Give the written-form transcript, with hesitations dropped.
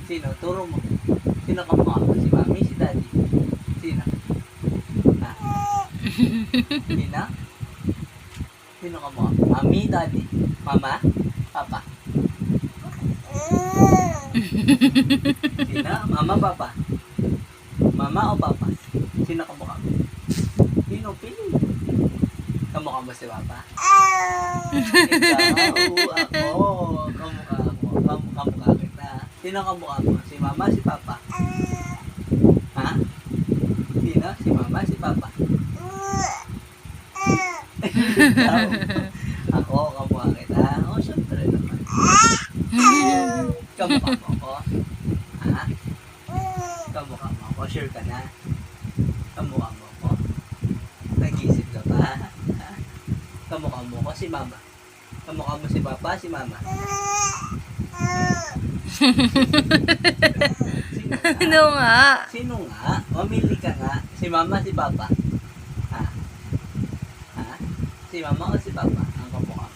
Sino? Turo mo. Sino kamukha mo? Si mami, si daddy? Sino? Ha? Sino? Sino kamukha mo? Mami, daddy? Mama? Papa? Sino? Mama, papa? Mama o papa? Sino kamukha mo? Sino? Pili. Kamukha mo si papa? Ikaw, ako. Kamukha mo. Kamukha kita. Sino kamukha mo? Si mama, si papa? Ha? Sino? Si mama, si papa? Ikaw. Ako, kamukha kita. O, syempre naman. Kamukha mo ako? Ha? Kamukha mo ako? Sure ka na? Kamukha mo ako? Nag-iisip ka pa? Ha? Kamukha mo ako? Si mama? Kamukha mo si papa? Si mama? Sino nga? Sino nga? Mamili ka nga. Si mama, si papa? Ha? Ha? Si mama o si papa? Ang kamukha